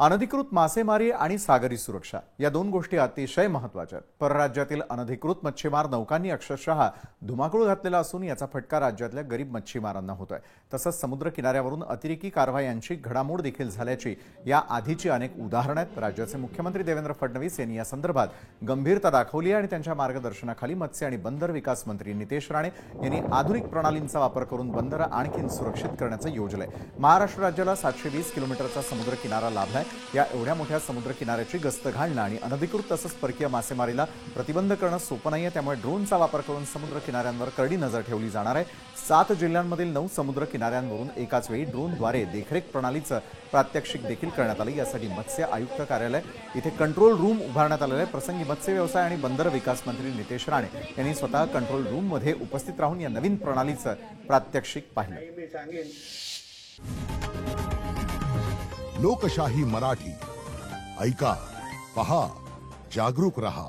अनधिकृत मासेमारी आणि सागरी सुरक्षा या दोन गोष्टी अतिशय महत्त्वाच्या आहेत। परराज्यातील अनधिकृत मच्छीमार नौकांनी अक्षरशः धुमाकूळ घातलेला असून याचा फटका राज्यातल्या गरीब मच्छीमारांना होतोय। तसंच समुद्र किनाऱ्यावरून अतिरेकी कारवायांची घडामोड देखील झाल्याची या आधीची अनेक उदाहरणे आहेत। राज्याचे मुख्यमंत्री देवेंद्र फडणवीस यांनी या संदर्भात गंभीरता दाखवली आणि त्यांच्या मार्गदर्शनाखाली मत्स्य आणि बंदर विकास मंत्री नितेश राणे यांनी आधुनिक प्रणालींचा वापर करून बंदर आणखी सुरक्षित करण्याचं योजलंय। महाराष्ट्र राज्याला 720 किलोमीटरचा समुद्र किनारा लाभलाय। या एवढ्या मोठ्या समुद्र किनाऱ्याची गस्त घालणं आणि अनधिकृत तसंच परकीय मासेमारीला प्रतिबंध करणं सोपं नाहीये। त्यामुळे ड्रोनचा वापर करून समुद्र किनाऱ्यांवर करडी नजर ठेवली जाणार आहे। 7 जिल्ह्यांमधील 9 समुद्र किनाऱ्यांवरून एकाच वेळी ड्रोनद्वारे देखरेख प्रणालीचं प्रात्यक्षिक देखील करण्यात आलं। यासाठी मत्स्य आयुक्त कार्यालय इथे कंट्रोल रूम उभारण्यात आलेलं आहे। प्रसंगी मत्स्य व्यवसाय आणि बंदर विकास मंत्री नितेश राणे यांनी स्वतः कंट्रोल रूम मध्ये उपस्थित राहून या नवीन प्रणालीचं प्रात्यक्षिक पाहिलं। लोकशाही मराठी ऐका, पहा, जागरूक रहा।